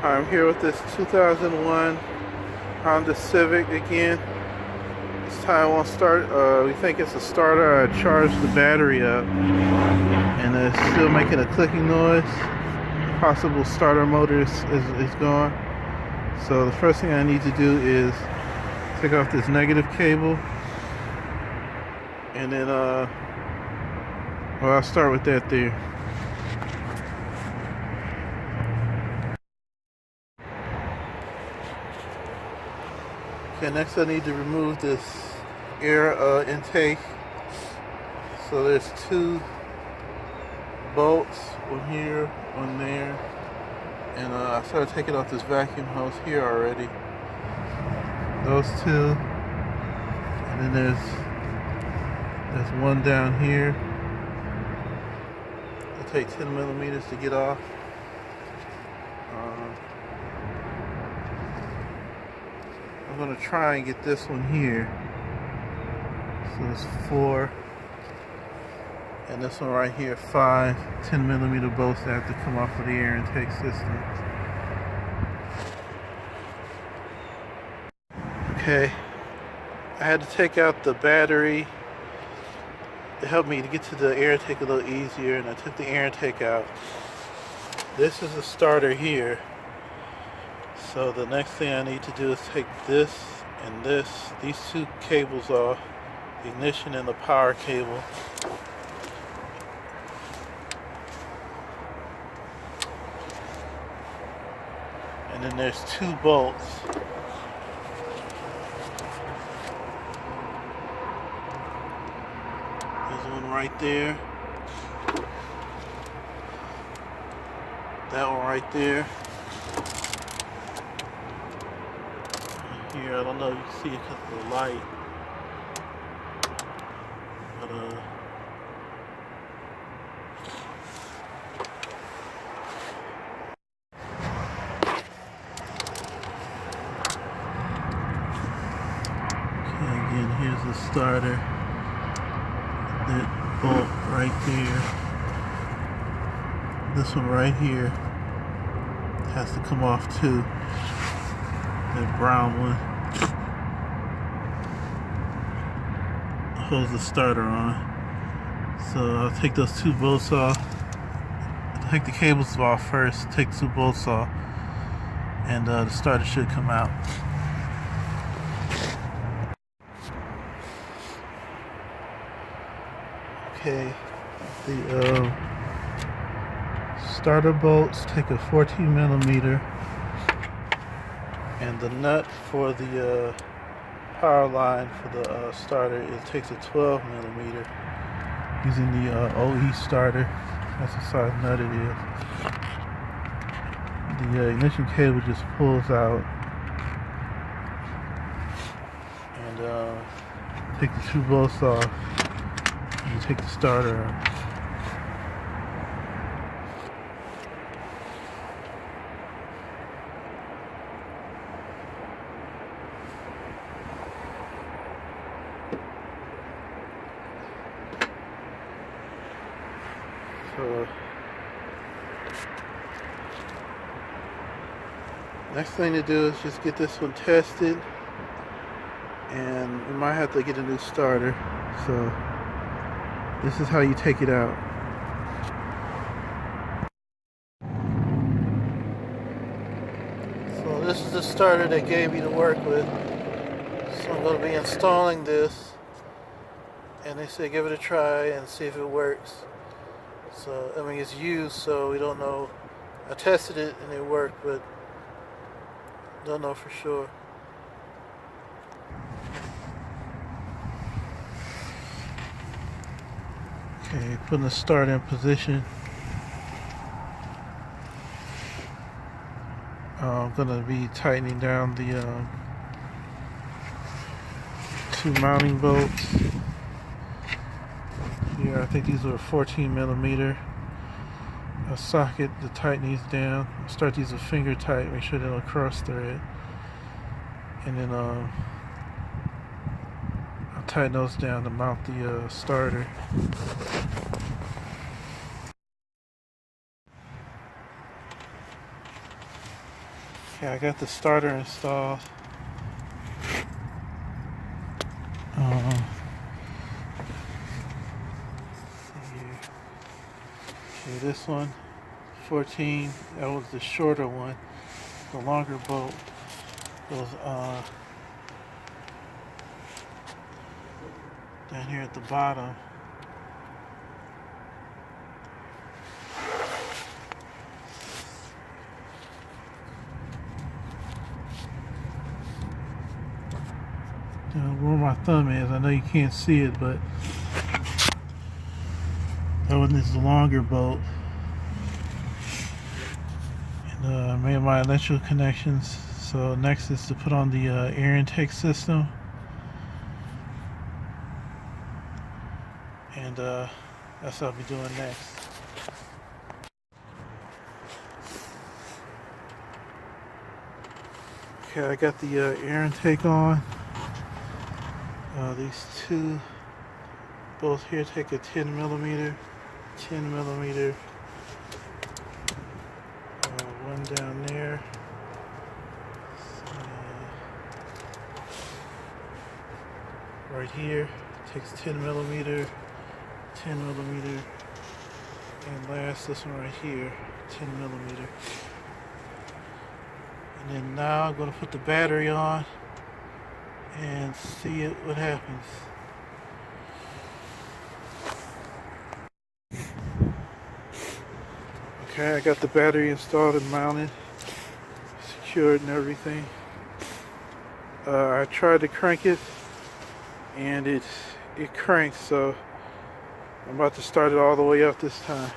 I'm here with this 2001 Honda Civic again. This time won't start. We think it's a starter. I charged the battery up and it's still making a clicking noise. Possible starter motor is gone. So the first thing I need to do is take off this negative cable, and then well, I'll start with that there. Okay, next I need to remove this air intake. So there's two bolts, one here, one there, and I started taking off this vacuum hose here already. Those two, and then there's one down here. It'll take 10 millimeters to get off. I'm going to try and get this one here. So there's 4, and this one right here, 5 10 millimeter bolts that have to come off of the air intake system. Okay, I had to take out the battery. It helped me to get to the air intake a little easier, and I took the air intake out. This is the starter here. So the next thing I need to do is take this and these two cables off, the ignition and the power cable. And then there's 2 bolts. There's one right there. That one right there. Here, I don't know if you can see it because of the light, but okay, again, here's the starter. That bolt right there. This one right here has to come off too. That brown one holds the starter on. So I'll take those 2 bolts off. Take the cables off first, take 2 bolts off, and the starter should come out. Okay, the starter bolts take a 14 millimeter. And the nut for the power line for the starter, it takes a 12 millimeter using the OE starter. That's the size nut it is. The ignition cable just pulls out, and take the 2 bolts off, and you take the starter out. So next thing to do is just get this one tested, and we might have to get a new starter. So this is how you take it out. So this is the starter they gave me to work with. So I'm going to be installing this, and they said give it a try and see if it works. So, I mean, it's used, so we don't know. I tested it and it worked, but don't know for sure. Okay, putting the start in position. I'm going to be tightening down the 2 mounting bolts. Here, I think these are 14 millimeter. A socket to tighten these down. Start these with finger tight, make sure they don't cross thread. And then I'll tighten those down to mount the starter. Okay, I got the starter installed. Um, see here. Okay, this one, 14. That was the shorter one. The longer bolt goes down here at the bottom. Where my thumb is, I know you can't see it, but that one is the longer bolt. And I made my electrical connections. So next is to put on the air intake system. And that's what I'll be doing next. Okay, I got the air intake on. These two bolts here take a 10 millimeter, one down there. Right here takes 10 millimeter, and last this one right here, 10 millimeter. And then now I'm going to put the battery on and see what happens. Okay, I got the battery installed and mounted, secured and everything. I tried to crank it and it cranks, so I'm about to start it all the way up this time.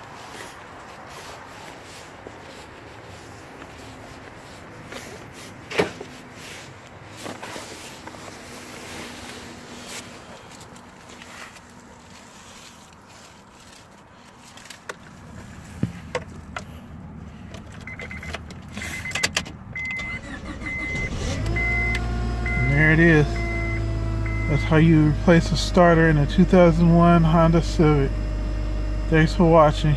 And there it is. That's how you replace a starter in a 2001 Honda Civic. Thanks for watching.